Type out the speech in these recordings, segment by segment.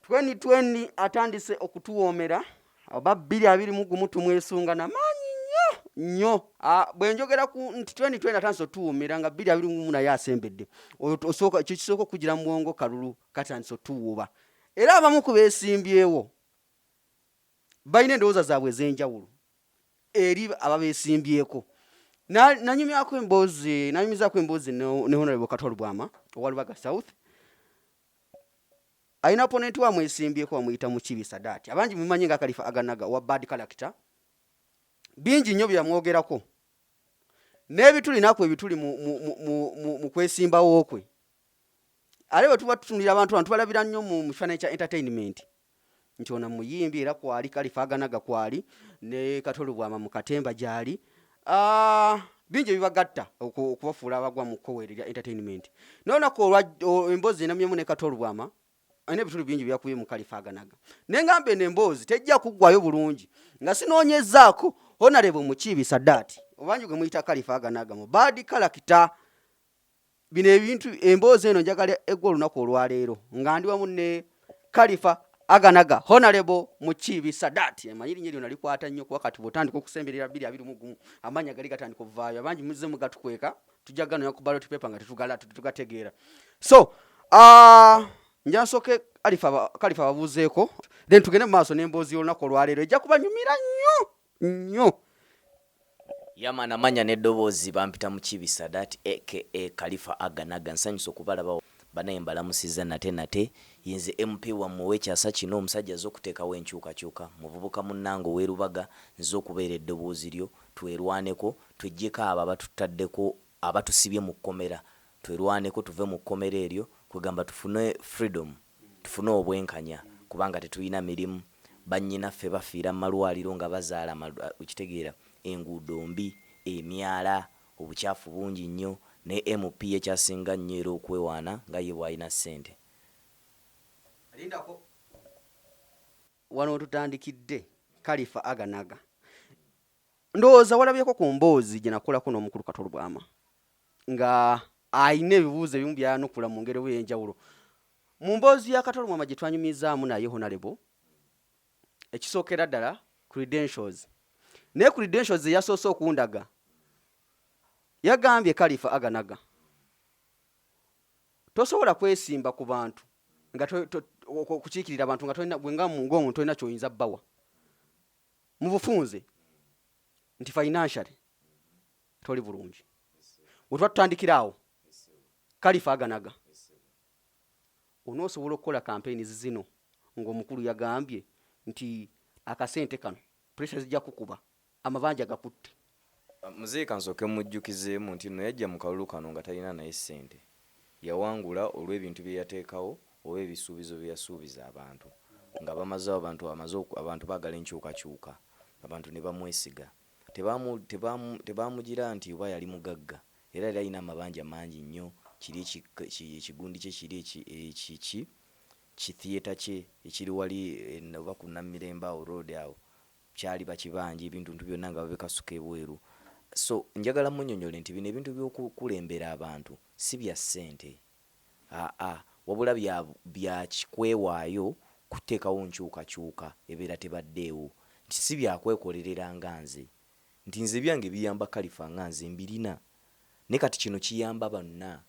2020 atandise okutuwoomera oba 2021 tumwesunga n'amaanyi nnyo bwe njogera ku nti 2020 atandise otuwoomera nga 2021 naye asembedde ekyo kisooka okugira mu bwongo kalulu katandise otuwuuba era abamu ku beesimbyewo balina endowooza zaabwe ez'enjawulo eri ababeesimbyeko. Nanyumizaako emboozi ne Honorable Kato Lubwama owa Lubaga South. Alina opponent wa mwesimbyeko bamuyita Mukibi Sadaati. Abangi mumanyi nga Khalifah Aganaga owa bad character. Bingi nnyo byamwogerako. N'ebitulinaku ebituli mu kwesimbawo kwe. Ale bwe tuba tutunulira abantu balabira nnyo mu kifaananyi kya entertainment. Nti ono muyimbi era kwali Khalifah Aganaga kwali ne Kato Lubwama mu katemba gyali. Bingi bibagatta okubafuula abagwa mu kkoweero lya entertainment. N'olunaku emboozi enamyemu ne Kato Lubwama ayina ebituli bingi byakuye mu Khalifah Aganaga. Ne ngambe n'emboozi tejja kuggwayo bulungi nga sinoonyezaako Honorable Mukibi Sadaati obanji gwe muyita Khalifah Aganaga mu bad character. Bino ebintu emboozi eno njagala eggwa olunaku olwaleero nga ndi wamu ne Khalifah Aganaga Honorable Mukibi Sadaati. Amanyiri nnyo lyonna likwata nnyo kuba kati bw'otandika okusemberera 2021 amanya gali gatandika okuvaayo abangi muzze mugatukweka tujja ganonya ku ballot paper nga tetugategeera. So nja nsooke Khalifah babuuzeeko then tugende mu maaso n'emboozi y'olunaku olwaleero ejja kubanyumira nnyo. Yamana amanya n'eddoboozi bampita Mukibi Sadaati aka Khalifah Aganaga. Nsanyusa okubalaba banaye mbalamusiza nate yinze MP wammwe w'ekyasa kino omusajja azze okuteekawo enkyukakyuka muvubuka munnange ow'erubaga nze okubeera eddoboozi lyo twerwaneko tweggyeko abo abatutaddeko abatusibye mu kkomera twerwaneko tuve mu kkomera eryo kwegamba tufune freedom tufune obwenkanya kubanga tetulina mirimu bannyinaffe bafiira mu malwaliro nga bazaala ukitegeera enguudo mbi emyala obukyafu bungi nnyo ne MP ekyasinga nnyo era okwewaana nga ye bw'alina ssente. Alindako wano tutandikidde Khalifah Aganaga. Ndowooza walabyeko ku mboozi gye nakolako n'omukulu Kato Lubwama nga ayina ebibuuzo ebimu byanukula mu ngeri ey'enjawulo. Mu mboozi ya Kato Lubwama gye twanyumizaamu naye Honorable ekisookera ddala credentials. Ne credentials yasoose okundaga yagambye Khalifah Aganaga tosobola kwesimba ku bantu nga kukiikirira abantu nga tolina gwenga mu ngongo tolina ky'oyinza bbawa mu bufunze nti financially toli bulungi. Bwe tuba tutandikira awo Khalifah Aganaga onoosobola okukola campaigns zino ng'omukulu yagambye nti akasente kano pressure zijja kukuba amabanja gakutte. Muzeeka nsooke mujjukizeemu nti no yajja mu kalulu kano nga talina naye ssente yawangula olw'ebintu bye yateekawo oba ebisuubizo bye yasuubiza abantu nga bamazewo abantu baagala enkyukakyuka abantu ne bamwesiga tebaamugira nti oba yali mugagga era yali alina amabanja mangi nnyo kiri ekigundi kye kiri kithiyeta kye ekiri wali oba ku Namirembe awo road awo kyali bakibanja ebintu byonna nga babekasuka ebweru. So njagala munnyonnyole nti bino ebintu by'okukulembera abantu si bya ssente wabula bya kikwewaayo kuteekawo nkyukakyuka ebeera tebaddeewo nti si byakwekolerera nga nze nti nze byange biyamba Khalifah nga nze mbirina ne kati kino kiyamba bonna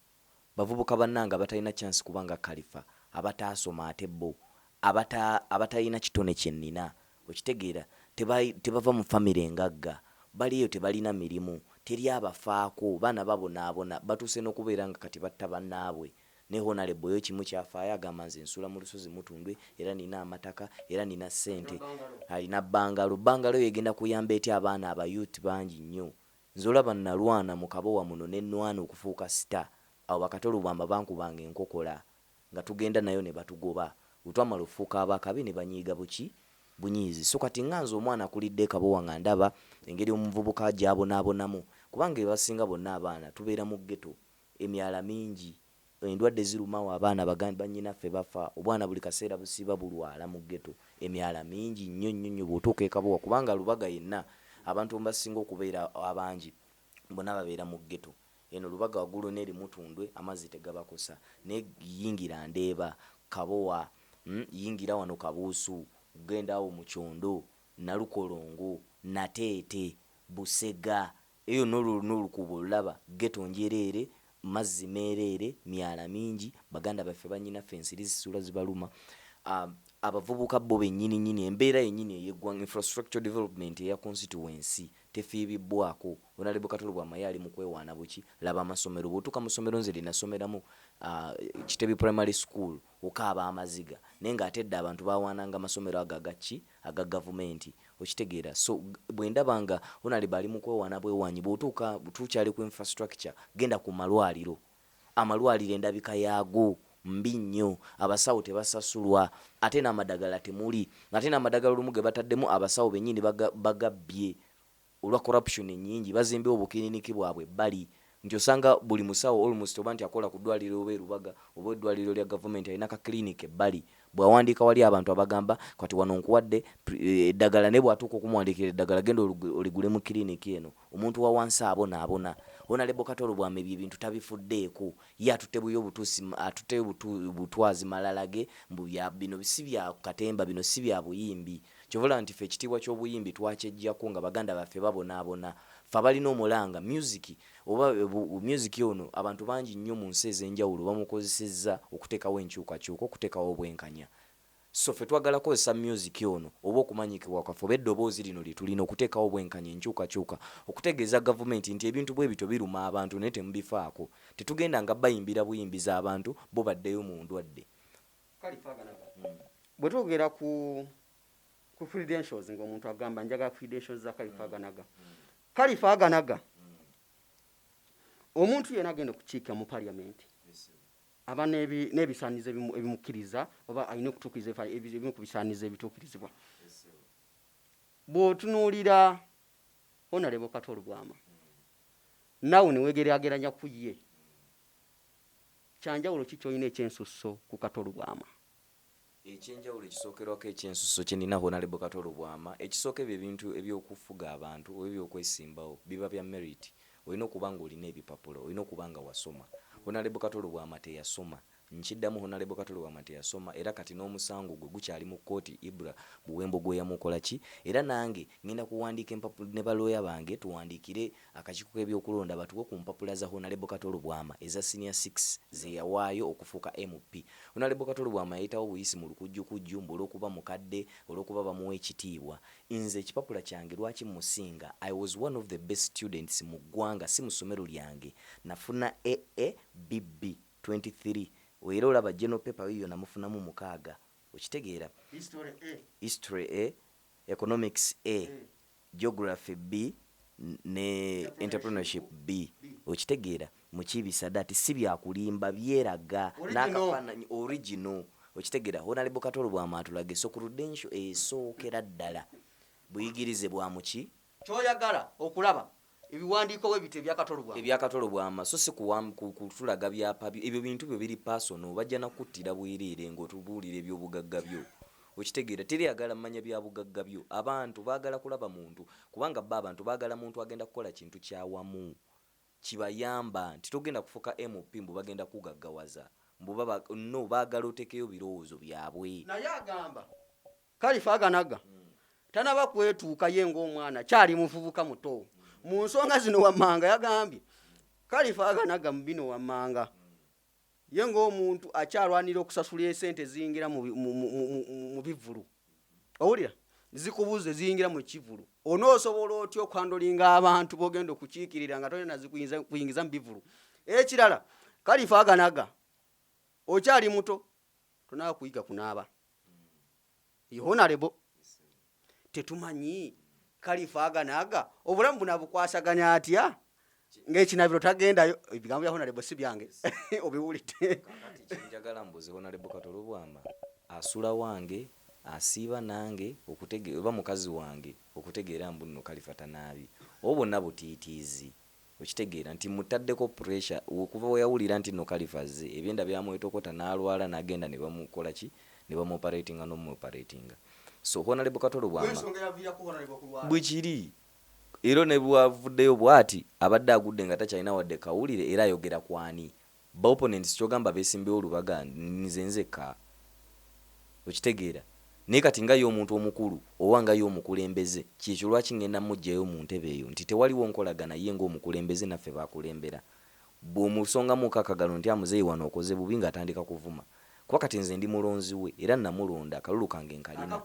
bavubuka bannanga batalina chance kubanga Khalifah abataasoma ate bo abatalina kitone kyennina okitegeera tebava mu famire engagga baliyo tebalina mirimu teri abafaako baana babonaabona batuuse n'okubeera nga kati batta bannaabwe. Ne Honorable yo kimu kyafaayo agamba nze nsula mu lusozi Mutundwe era nina amataka era nina ssente alina bangalo yegenda kuyamba eti abaana abayuuti bangi nnyo. Nze olaba nalwana mu kabowa muno n'ennwana okufuuka sita awo Bakato Lubwama bankubanga enkokola nga tugenda nayo ne batugoba utwamala ofuuka abakabi ne banyiiga bunyiizi. So kati nganze omwana akulidde kabowa nga ndaba engeri omuvubuka gy'abonaabonamu kubanga ebasinga bonna abaana tubeera mu ghetto emyala mingi endwadde zirumawo abaana bannyinaffe bafa obwana buli kaseera busiiba bulwala mu ghetto emyala mingi nnyo bw'otuuka e Kabowa kubanga Lubaga yenna abantu basinga okubeera abangi bonna babeera mu ghetto. Eno Lubaga waggulu n'eri Mutundwe amazzi tegabakosa ne yingira Ndeeba Kabowa yingira wano Kabuusu, genda awo mu Kyondo, Nalukolongo, Nateete, Busega, eyo n'olukubo olulaba, Geto njereere, mazzi meereere, myala mingi, baganda baffe banyina fensiri zisula zibaluma. Abavubuka bo bennyini embeera yennyini eyeggwanga, infrastructure development eya constituency tefiibibwako. Honorable Kato Lubwama yali mu kwewaana buki, laba amasomero, bw'otuuka mu ssomero nze linasomeramu Kitebi primary school okaaba amaziga, naye ng'ate edda abantu bawaananga amasomero aga gavumenti, okitegeera. So bwe ndaba nga Honorable ali mu kwewaana bwewaanyi, bw'otuuka tukyali ku infrastructure, genda ku malwaliro, amalwaliro endabika yaago mbi nnyo, abasawo tebasasulwa, ate n'amadagala temuli, ate n'amadagala olumu ge bataddemu abasawo bennyini bagabbye olwa corruption ennyingi, bazimbye obukiriniki bwabwe bali, nti osanga buli musawo almost oba nti akola ku ddwaliro oba Rubaga oba eddwaliro lya gavumenti alina ka clinic ebbali, bw'awandiika wali abantu abagamba kati wano nkuwadde eddagala, ne bw'atuuka okumuwandiikira eddagala genda oligule mu kiriniki eno, omuntu wa wansi abona. Honorable Kato Lubwama ebyo ebintu tabifuddeeko, ye atutte butwazi malalage bino si bya katemba, bino si bya buyimbi. Kyovola nti ffe ekitiibwa ky'obuyimbi twakyejjako nga baganda baffe babonaabona, ffe abalina omulanga music oba music ono abantu bangi nnyo mu nsi ez'enjawulo bamukozesezza okuteekawo enkyukakyuka, okuteekawo obwenkanya. So ffe twagala kozesa music ono oba okumanyikibwa kwaffe oba eddoboozi lino lye tulina okuteekawo obwenkanya, enkyukakyuka, okutegeeza gavumenti nti ebintu bwe bityo biruma abantu naye temubifaako. Tetugenda nga bayimbira buyimbiza abantu bo baddeyo mu ndwadde. Bwe twogera ku credentials ng'omuntu agamba njagala credentials za Khalifah Aganaga. Khalifah Aganaga omuntu yena agenda okukiika mu parliament aba n'ebisaanizo ebimukkiriza oba alina okutuukiriza ebimu ku bisaanizo ebituukirizibwa. Bw'otunuulira Honorable Kato Lubwama naawe ne wegeraageranya ku ye, kyanjawulo ki ky'olina ekyensusso ku Kato Lubwama? Ekyenjawulo ekisookerwako ekyensusso kye nina Honorable Kato Lubwama, ekisooka ebyo ebintu ebyokufuga abantu oba ebyokwesimbawo biba bya merit. Olina okuba nga olina ebipapula, olina okuba nga wasoma. Honorable Kato Lubwama teyasoma, nkiddamu Honorable Kato Lubwama teyasoma, era kati n'omusango gwe gukyali mu kkooti Ibra Buwembo gwe yamukola ki, era nange ngenda kuwandiika empapula ne balooya bange tuwandiikire akakiiko k'ebyokulonda batuwe ku mpapula za Honorable Kato Lubwama eza senior 6 ze yawaayo okufuuka MP. Honorable Kato Lubwama yayitawo buyisi mu lukujjukujju olw'okuba mukadde, olw'okuba bamuwa ekitiibwa. Nze ekipapula kyange lwaki musinga, I was one of the best students mu ggwanga, si mu ssomero lyange, nafuna BB 23. Era olaba general paper yiyo namufunamu 6. Okitegeera? History A, Economics A, Geography B ne Entrepreneurship B. Okitegeera? Mukibisa dati si byakulimba byeraga n'akafaananyi original. Okitegeera? Honorable Kato Lubwama atulage so credential esookera ddala buyigirize bwa muki kyoyagala okulaba ebiwandiiko we bite ebya Kato Lubwama, so si kutulaga byapa ebyo bintu byo biri personal, bajja nakuttira bwereere ng'otubuulira ebyobugagga byo. Okitegeera? Teri agala mmanya bya bugagga byo. Abantu baagala kulaba muntu, kubanga abantu baagala muntu agenda kukola kintu kyawamu kibayamba, nti togenda kufuka MP mbu bagenda kugaggawaza, mbu baagala otekeyo birowoozo byabwe. Naye agamba Khalifah Aganaga tanaba kwetuuka ye ng'omwana kyali muvubuka muto. Mu nsonga zino wammanga yagambye Khalifah Aganaga mu bino wammanga ye ng'omuntu akyalwanira okusasula esente ziyingira mu bivulu. Owulira? Zikubuze ziyingira mu kivulu. Onoosobola otya okwandolinga abantu b'ogenda okukiikirira nga tolina kuyingiza mu bivulu? Ekirala, Khalifah Aganaga okyali muto, tonaba kuyiga kunaaba. Honorable tetumanyi Khalifah Aganaga obulamu bunabukwasaganya atya ng'ekinabiro tagendayo. Ebigambo bya Honorable si byange obiwulidde. Kakati kinjagala mbuze Honorable Kato Lubwama asula wange, asiiba nange, okutegeera oba mukazi wange okutegeera mbu nno Khalifah tanaabi, obo bonna butiitiizi. Okitegeera nti mutaddeko pressure okuva we yawulira nti nno Khalifah azze ebyenda byamwetokota n'alwala n'agenda ne bamukola ki, ne bamuoperatinga n'omuoperatinga. So Honorable Kato Lubwama bwe kiri era ne bwavuddeyo bw'ati abadde agudde nga takyalina wadde kawulire era ayogera kwani ba opponents kyogamba beesimbewo Lubaga nze nzekka. okitegeera naye kati nga y'omuntu omukulu owanga y'omukulembeze kyekyo lwaki ngenda mujjayo mu ntebe eyo nti tewaliwo nkolagana ye ng'omukulembeze naffe bakulembera bw'omusongamu kakagalo nti amuzeeyi wano okoze bubi ng'atandika kuvuma kuba kati nze ndi mulonzi we era namulonda akalulu kange nkalina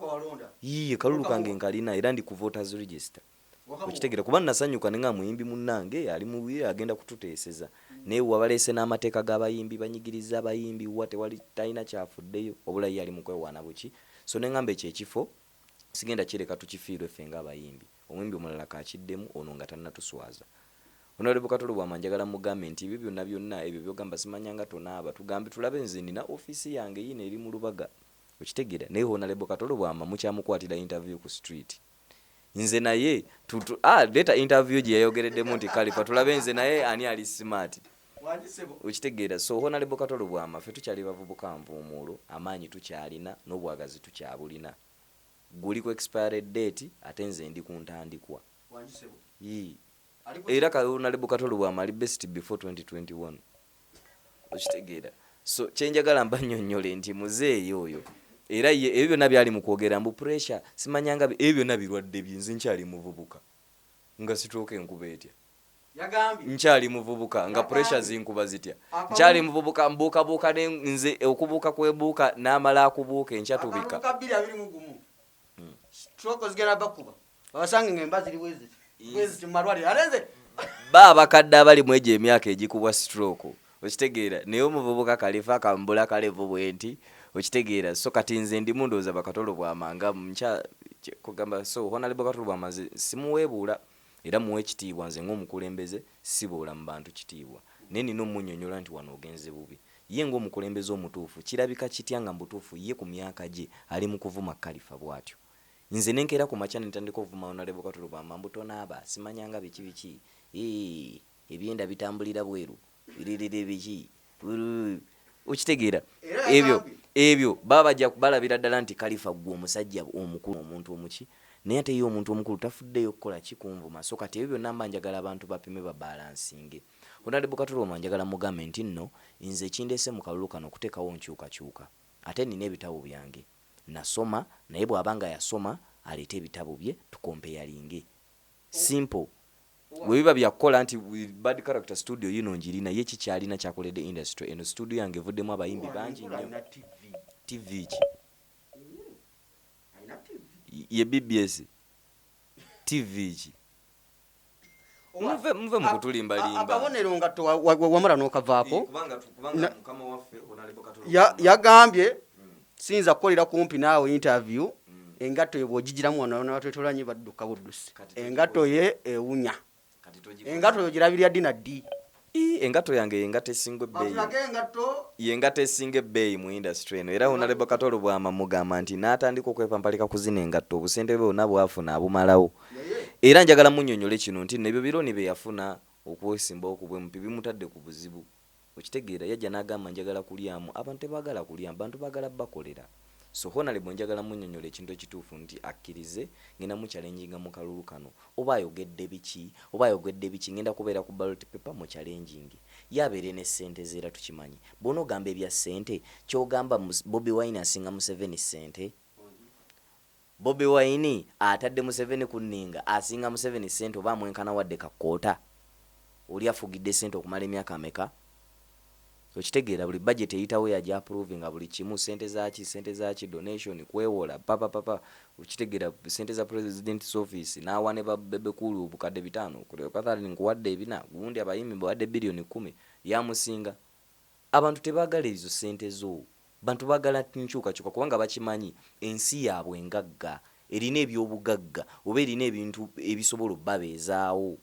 yiye kalulu kange nkalina era ndi ku voters register okitegeera kuba nasanyuka ne nga muyimbi munnange ali mubuye agenda kututeeseza naye wabaleese n'amateeka g'abayimbi banyigiriza abayimbi wa tewali talina kyafuddeyo obula ye ali mu kwewaana buki so ne ngamba ekyekifo sigenda kireka tukifiirwe ffe ng'abayimbi omuyimbi omulala kakiddemu ono nga tannatuswaza Honorable Kato Lubwama njagala mugambe nti ebyo byonna ebyo byogamba simanyanga tonaaba tugambe tulabe nze nina office yange yine eri mu Lubaga okitegeera naye Honorable Kato Lubwama mukyamukwatira interview ku street nze naye leta interview gye yayogereddemu nti Khalifah tulabe nze naye ani ali smart okitegeera so Honorable Kato Lubwama ffe tukyali bavubuka nvuumuulo amaanyi tukyalina n'obwagazi tukyabulina guli ku expired date ate nze ndi ku ntandikwa era Honorable Kato Lubwama ali best before 2021 okitegeera so kyenjagala mbannyonnyole nti muzeeyi oyo era ebyo byonna byali mu kwogera mbu pressure simanyanga ebyo byonna birwadde byinzi nkyali muvubuka nga sitooka enkuba etya nkyali muvubuka nga pressure zinkuba zitya nkyali muvubuka mbuukabuuka nze okubuuka kwebuuka n'amala akubuuka enkyatubika bakadde abali mu egyo emyaka egikubwa stroke okitegeera naye omuvubuka Khalifah kambula kalevu bwenti okitegeera so kati nze ndi mundooza Kato Lubwama nga kugamba so Honorable Kato Lubwama simuweebuula era muwe ekitiibwa nze ng'omukulembeze sibuula mu bantu kitiibwa naye nina omunnyonnyola nti wano ogenze bubi ye ng'omukulembeze omutuufu kirabika kitya nga mbutuufu ye ku myaka gye ali mu kuvuma Khalifah bw'atyo nze nenkeera ku makya nentandika okuvuma Honorable Kato Lubwama mbutonaaba simanyanga biki ebyenda bitambulira bweru birerere biki okitegeera ebyo baba bajja balabira ddala nti Khalifah gwe omusajja omukulu omuntu omuki naye ate ye omuntu omukulu tafuddeyo okukola kikunvuma so kati ebyo byonna mba njagala abantu bapime babalansinge Honorable Kato Lubwama njagala mugambe nti nno nze kindeese mu kalulu kano okuteekawo nkyukakyuka ate nina ebitabo byange nasoma naye bw'abanga yasoma aleete ebitabo bye tukompeyalinge simple bwe biba byakukola nti bad character studio yino njirina ye kikyalina kyakoledde industry eno studio yange evuddemu abayimbi bangi nnyo TV ki ye BBS TV ki muve mu kutulimbalimba akabonero nga wamala n'okavaako yagambye sinza kukolera kumpi naawe interview engatto ye bw'ogigiramu wano n'abatwetolanyi badduka buddusi engatto ye ewunya engatto yo girabirya ddi na ddi engatto yange yengatto esinga ebbeeyi yengatto esinga ebbeeyi mu industry eno era Honorable Kato Lubwama mugamba nti n'atandika okwepampalika kuzina engatto obusente bwe bwonna bwafuna abumalawo era njagala munnyonnyole kino nti nebyo bironi bye yafuna okwesimbawo ku bwemupi bimutadde ku buzibu okitegeera yajja n'agamba njagala kulyamu abantu tebaagala kulyamu bantu baagala bakolera so Honorable njagala munnyonnyola ekintu ekituufu nti akkirize ngenda mu challenginga mu kalulu kano oba ayogedde biki ngenda kubeera ku ballot paper mu challenging yabeere ne ssente zeera tukimanyi bw'onoogamba ebya ssente kyogamba Bobi Wine asinga Museveni ssente Bobi Wine atadde Museveni ku nninga asinga Museveni ssente oba amwenkana wadde kakkoota oli afugidde ssente okumala emyaka ameka okitegeera buli budget eyitawo yaja approving buli kimu sente zaki donation kwewola papa okitegeera sente za president's office n'awane babekulu obukadde 5 kule kathali nkuwadde ebina gundi abayimbi bawadde bilioni 10 yamusinga abantu tebaagala ezo sente zo bantu baagala nkyukakyuka kubanga bakimanyi ensi yaabwe engagga erina ebyobugagga oba erina ebintu ebisobola obbabeezaawo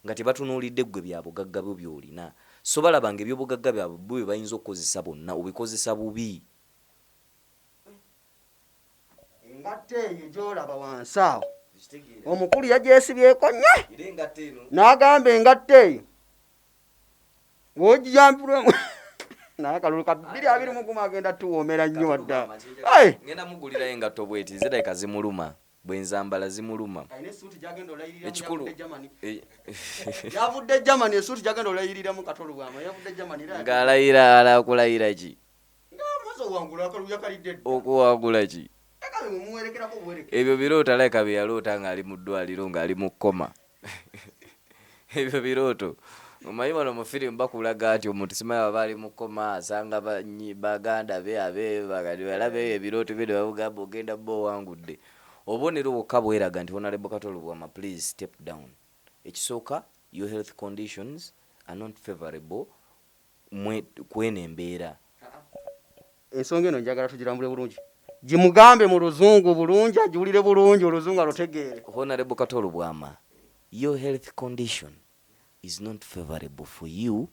nga tebatunuulidde ggwe byabugagga byo byolina so balabanga ebyobugagga byabwe bwe bayinza okukozesa bonna obikozesa bubi engatte eyo gyolaba wansi awo omukulu yagyesibyeko nnyo n'agamba engatte eyo wogiyambirwemu naye akalulu ka 220 agenda tuwoomera nnyo wadda ngenda mugulirayo engatto bweti zirabika zimuluma bwenzambala zimuluma ekikulu yavudde Germany esuuti gyagenda olayiriramu Kato Lubwama yavudde Germany ng'alayira alakulayira ki okuwangula ki ebyo birooto alayika bye yaloota ng'ali mu ddwaliro ng'ali mu kkoma ebyo birooto omanyi bano mu firimu bakulaga nti omuntu simanyi baba ali mu kkoma asanga baganda be balabe ebirooto bye ne bamugamba ogenda bba owangudde obubonero bwokka bweraga nti Honorable Kato Lubwama, please step down. Ekisooka, your health conditions are not favorable kweno embeera. Ensonga eno njagala tugirambule bulungi, gimugambe mu luzungu bulungi, agiwulire bulungi oluzungu alutegeere. Honorable Kato Lubwama, your health condition is not favorable for you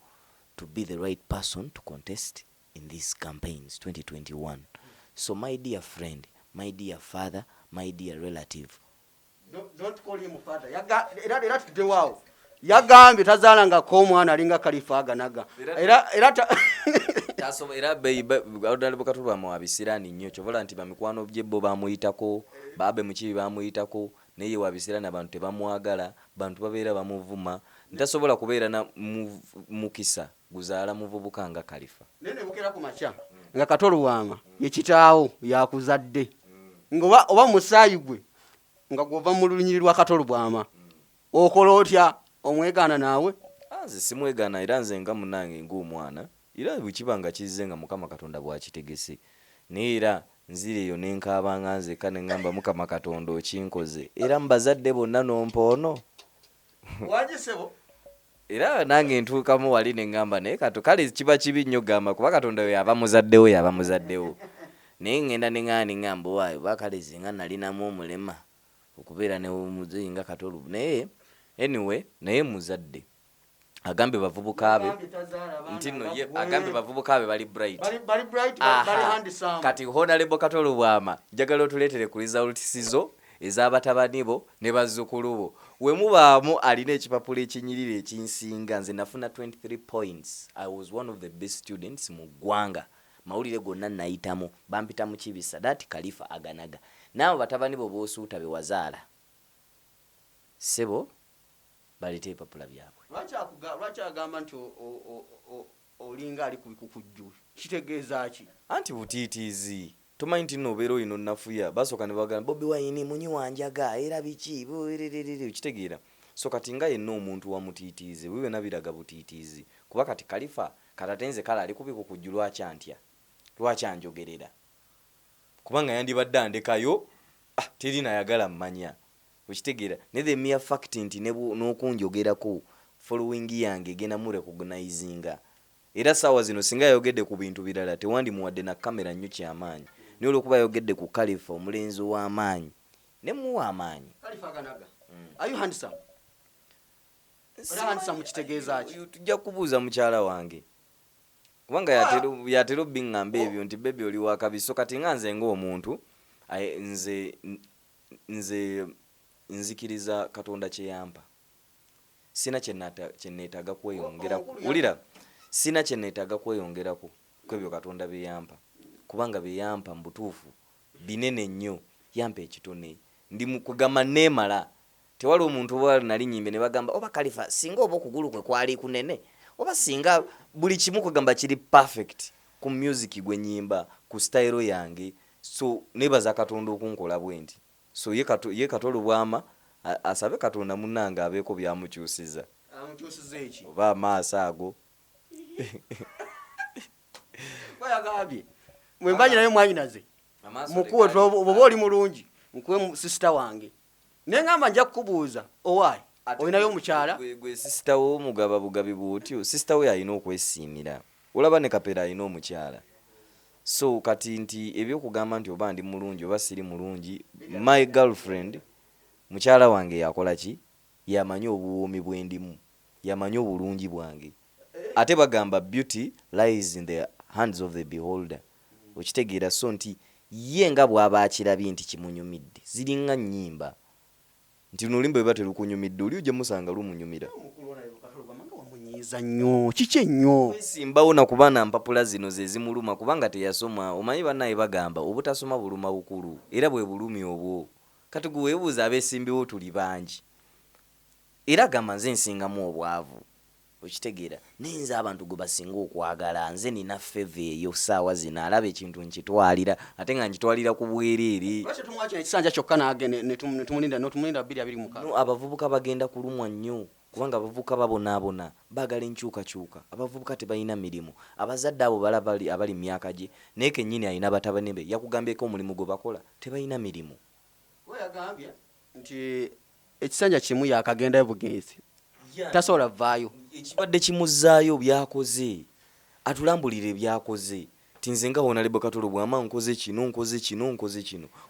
to be the right person to contest in these campaigns 2021. So my dear friend, my dear father, my dear relative, don't call him father. Era tuddewo yagambye tazaalangako omwana alinga Khalifah Aganaga era Honorable Kato Lubwama wabisiraani nnyo kyobola nti bamikwano bye bo bamuyitako, baabe mukibi bamuyitako, naye wabisiraani abantu tebamwagala, bantu babeera bamuvuma, ntasobola kubeera na mukisa guzaala muvubuka nga Khalifah. Nene bukera ku makya nga Kato Lubwama ye kitaawo yakuzadde nga oba musaayi gwe nga gwova mu lunyiri lwa Kato Lubwama okola otya omwegaana naawe? Nze simwegaana era nze nga munange ng'omwana era bwekibanga kizze nga Mukama Katonda bwakitegese, naye era nzireyo nenkaabanga nzekka ne ŋŋamba Mukama Katonda okinkoze era mbazadde bonna n'ompoono wagisebo era nange ntuukamu wali ne ŋŋamba naye Kato kale kiba kibi nnyo gamba kuba Katonda we yaba muzaddewo naye ŋŋenda ne ŋŋamba waayo bakale zinga nalinamu omulema okubeera ne muzeeyi nga Kato Lubwama, naye anyway naye muzadde agambe bavubuka be nti nno ye agambe bavubuka be bali bright bali handsome. Kati Honorable Kato Lubwama njagala otuleetere ku results zo ez'abatabani bo ne bazzukulu bo we mubaamu alina ekipapula ekinyirira ekinsinga. Nze nafuna 23 points. I was one of the best students mu ggwanga, mawulire gonna nayitamu bampita mu kibisa that Khalifah Aganaga. Naawe batabani bo boosuuta be wazaala sebo balite epapula byabwe. Lwaki agamba nti olinga ali ku bikukujju kitegeeza ki? Anti butiitiizi tomanyi nti nno obeera oyina onnafuya basooka ne bagamba Bobi Wine munyi wanjaga era biki kitegeera. So kati nga yenna omuntu wa mutiitiizi wiwe nabiraga butiitiizi kuba kati Khalifah katatenze kale ali ku bikukujju lwaki anjogerera kubanga yandibadde andekayo teri nayagala mmanya okitegeera ne the mere fact nti n'okunjogerako following yange genda mu recognizinga era saawa zino singa yayogedde ku bintu birala tewandimuwadde na kamera nnyo kyamaanyi naye olwokuba yayogedde ku Khalifah omulenzi w'amaanyi ne muwa amaanyi. Khalifah Aganaga, are you handsome? Handsome kitegeeza ki? Tujja kubuuza mukyala wange kubanga yatera obbiŋŋamba ebyo nti bebi oli wakabiso. Kati nga nze ng'omuntu nze nzikiriza Katonda kye yampa, sina kye neetaaga kweyongerako. Wulira, sina kye neetaaga kweyongerako ku ebyo Katonda bye yampa kubanga bye yampa mu butuufu binene nnyo, yampa ekitone ndi mu kugamba neemala. Tewali omuntu oba nali nnyimbe ne bagamba oba Khalifah singa oba okugulu kwe kwali kunene oba singa buli kimu kugamba kiri perfect ku music gwe nnyimba ku style yange. So nebaza Katonda okunkola bwenti. So ye Kato Lubwama asabe Katonda munnanga abeeko byamukyusiza. Amukyusiza eki? Oba amaaso ago. Bayagambye mwembanyi naye mwanyinaze mukuwe oba oli mulungi mukuwe sister wange. Nengamba nja kukubuuza owaayi olinayo omukyala? Gwe sister wo mugaba bugabi bwotyo, sister we alina okwesiimira. Olaba ne Kapera alina omukyala. So kati nti ebyokugamba nti oba ndi mulungi oba siri mulungi, my girlfriend mukyala wange yakola ki? Yamanyi obuwoomi bwendimu, yamanyi obulungi bwange. Ate bagamba beauty lies in the hands of the beholder. Okitegeera so nti ye nga bw'aba akirabye nti kimunyumidde ziringa nnyimba nti n'olimba bwe terukunyumidde oli ojja musanga lumunyumira. Wamunyiiza nnyo kiki ennyo simbawo nakuba na mpapula zino ze zimuluma kubanga teyasoma. Omanyi bannaye bagamba obutasoma buluma bukulu era bwe bulumi obwo. Kati gwe weebuuza abeesimbiwo tuli bangi era gamba nze nsingamu obwavu okitegeera nenze abantu gwe basinga okwagala nze nina feva eyo saawa zino alaba ekintu nkitwalira ate nga nkitwalira ku bwereere ekisanja kyokka netumulinda 226 no abavubuka bagenda kulumwa nnyo kubanga abavubuka babonaabona baagala enkyukakyuka abavubuka tebalina mirimu abazadde abo abali myaka gye naye kennyini alina batabani be yakugambyeko omulimu gwe bakola tebalina mirimu yagambye nti ekisanja kimu yakagendayo bugenzi tasobola vaayo ekibadde kimuzzaayo byakoze atulambulire byakoze tinze nga Honorable Kato Lubwama nkoze kino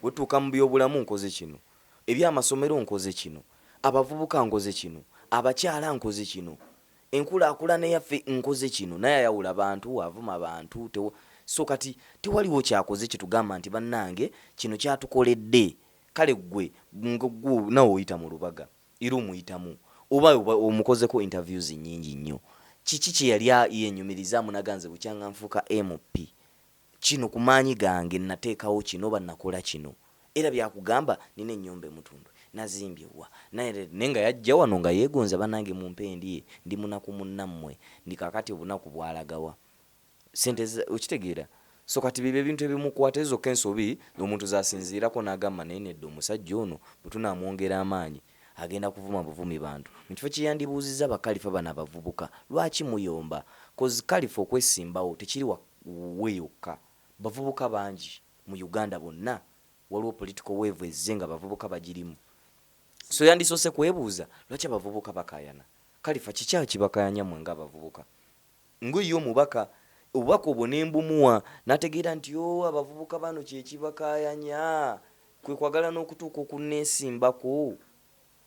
wetuuka mu byobulamu nkoze kino ebyamasomero nkoze kino abavubuka nkoze kino abakyala nkoze kino enkulaakulana yaffe nkoze kino naye ayawula abantu avuma abantu so kati tewaliwo kyakoze kitugamba nti bannange kino kyatukoledde kale gwe nawe oyita mu lubaga era omuyitamu oba omukozeko interviews nyingi nnyo kiki kye yali yenyumirizaamu naganze bukyanga nfuuka MP kino ku maanyi gange nateekawo kino bannakola kino era byakugamba nina ennyumba emutundu nazimbyewa naye nga yajja wano nga yeegonza bannange mumpe ndiye ndi munaku munnammwe ndi kakati obunaku bwalagawa sente okitegeera so kati bibe ebintu ebimukwata ezokka ensobi omuntu zasinziirako n'agamba naye nedda omusajja ono bwe tunaamwongera amaanyi agenda kuvuma buvumi bantu mukifo kyeyandibuuziza bakalifa bano abavubuka lwaki muyomba kozi kalifa okwesimbawo tekiri we yokka bavubuka bangi mu Uganda bonna waliwo political wave ezze nga bavubuka bagirimu so yandisoose kwebuuza lwaki abavubuka bakayana kalifa kikyawo kibakayanya mwe nga abavubuka nguyo omubaka obubaka obwo nembumuwa nategeera nti abavubuka bano kyekibakayanya kwe kwagala n'okutuuka okunneesimbako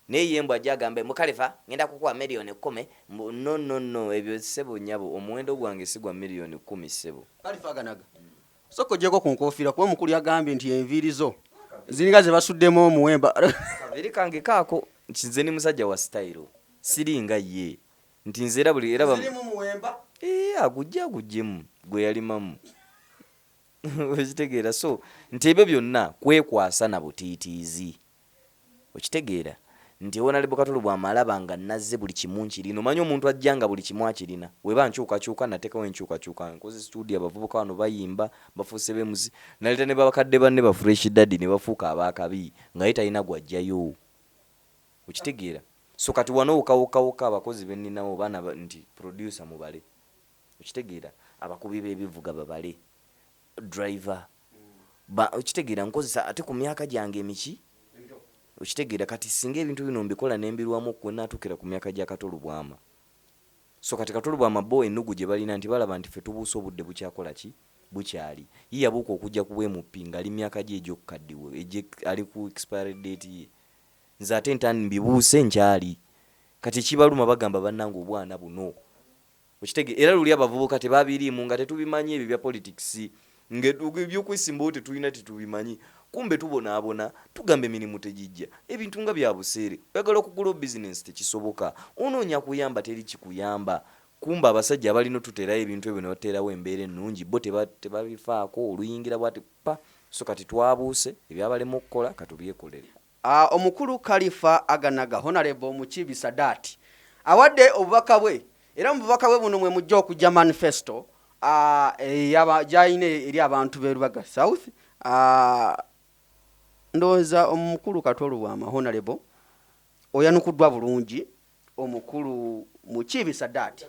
naye yembwa jagambe mukalifa ngenda kukuwa miliyoni 10 no ebyo sebo nyabo omuwendo gwange sigwa miliyoni 10 sebo Kalifa Aganaga soko jeko kunkofiira kuba mukulu yagambye nti enviiri zo ziringa ze basuddemu omuwemba kaviri kange kaako nze ni musajja wa style siringa ye nti nzera buli era zirimu muwemba agujjemu gwe yalimamu okitegeera so nti ebyo byonna kwekwasa na butiitiizi okitegeera nti Honorable Kato Lubwama alaba nga nazze buli kimu nkirina omanyi omuntu ajjanga buli kimu akirina weba nkyukakyuka nateekawo enkyukakyuka nkoze studio abavubuka wano bayimba bafuuse bemuzi naleta ne babakadde banne ba fresh daddy ne bafuuka abaakabi nga ye talina gwajjayo okitegeera so kati wano okawokawokka abakozi benninawo baana nti producer mubale okitegeera abakubi b'ebivuga babale driver okitegeera nkozesa ate ku myaka gyange emiki okitegeera kati singa ebintu bino mbikola nembirwamu okwenatukira ku myaka gya Kato Lubwama so kati Kato Lubwama bo ennugu gye balina nti balaba nti ffe tubuuse obudde bukyakola ki bukyali ye yabuuka okujja ku Awemukidde nga ali myaka gye egy'okukaddiwe ali ku expiry date ye nze ate ntani mbibuuse nkyali kati kibaluma bagamba bannange obwana buno okitegeera era luli abavubuka tebabiriimu nga tetubimanyi ebyo bya politics ebyokwesimbawo tetulina tetubimanyi kumbe tubonaabona tugambe emirimu tegijja ebintu nga bya buseere oyagala okugula bizinesi tekisoboka onoonya kuyamba teri kikuyamba kumbe abasajja abalina tuterayo ebintu ebyo ne bateerawo embeera ennungi bo tebabifaako oluyingira bwati pa so kati twabuuse ebyabalema okukola katubyekolere omukulu Khalifah Aganaga Honorable Awemukidde Sadat awadde obubaka bwe era mu bubaka bwe buno mwe mujja okujja manifesto gyayina eri abantu b'e Lubaga South ndowooza omukulu Kato Lubwama Honorable oyanukuddwa bulungi omukulu Awemukidde Sadat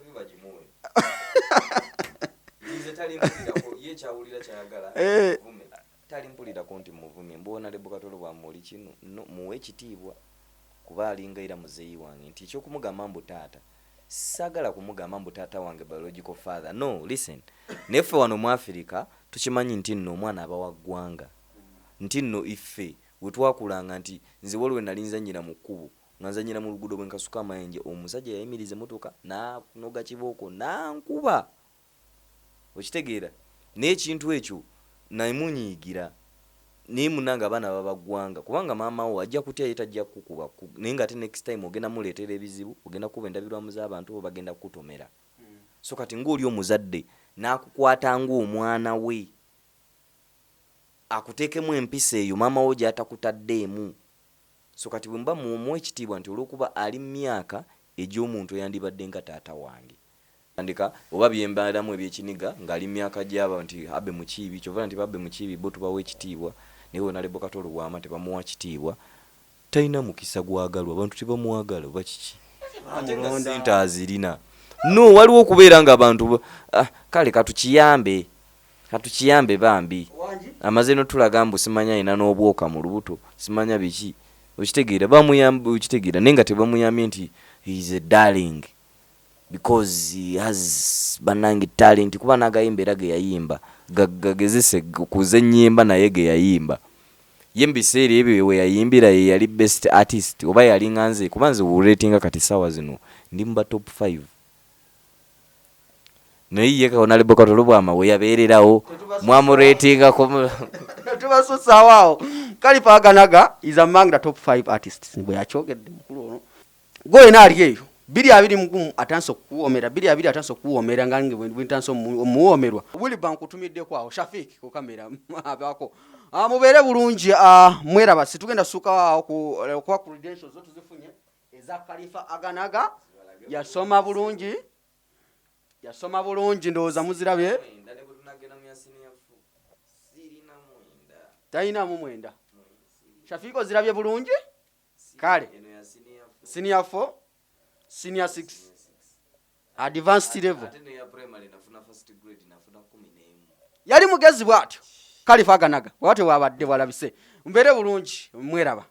talimpulirako nti muvumye mbona Honorable Kato Lubwama oli kino muwe ekitiibwa kuba alinga era muzeeyi wange nti ekyokumugamba mbu taata sagala kumugamba mbu taata wange biological father no listen neffe wano mu Africa tukimanyi nti nno omwana aba wa ggwanga nti nno iffe wetwakulanga nti nze waliwo nalinzanyira mu kkubo nga nzanyira mu luguudo bwe nkasuka amayenje omusajja yayimiriza emmotoka n'anoga kibooko nankuba okitegeera n'ekintu ekyo namunyiigira naye munanga abaana babaggwanga kubanga maama wo ajja kutya ye tajja kukuba naye nga ate next time ogenda muleetera ebizibu ogenda kuba endabirwamu z'abantu bo bagenda kukutomera so kati ng'oli omuzadde n'akukwata ng'omwana we akuteekemu empisa eyo maama wo gy'atakutaddeemu so kati bwe mba muwe ekitiibwa nti olw'okuba ali mu myaka egy'omuntu eyandibadde nga taata wange andika oba byembaalamu ebyekiniga ng'ali myaka gyaba nti abe mukiibi kyova nti babe mukiibi bo tubawa ekitiibwa naye wena lebo Kato Lubwama tebamuwa kitiibwa talina mukisa gwagalwa abantu tebamuwagala oba kiki ate nga sente azirina no waliwo okubeera nga abantu kale katukiyambe bambi amaze notulaga mbu simanya ina n'obwoka mu lubuto simanya biki okitegeera bamuyamba okitegeera naye nga tebamuyambye nti he is a darling because he has banangi talent kuba nagayimba era ge yayimba gagezese kuze ennyimba naye ge yayimba ye mbiseera ebyo we yayimbira ye yali best artist oba yali nganze kuba nze ratinga kati sawa zino ndi mba top 5 naye ye Kato Kato Lubwama we yabeererawo mwamuratinga tubasusawo Khalifah Aganaga is among the top 5 artists bwe yakyogedde mukulu ono gwena ali eyo 220 atanso kuwomera 220 atanso kuwomera ngange bwintanso muwomerwa Willy Bank kutumiddeko awo Shafik ku kamera abako mubeere bulungi mweraba situgenda suka awo ku credentials zote zifunye eza Khalifah Aganaga yasoma bulungi ndowooza muzirabye talina mu mwenda Shafik ozirabye bulungi kale senior 4 senior 6 advanced level yali mugezi bwatyo Khalifah Aganaga bwatyo wabadde walabise mbeere bulungi mweraba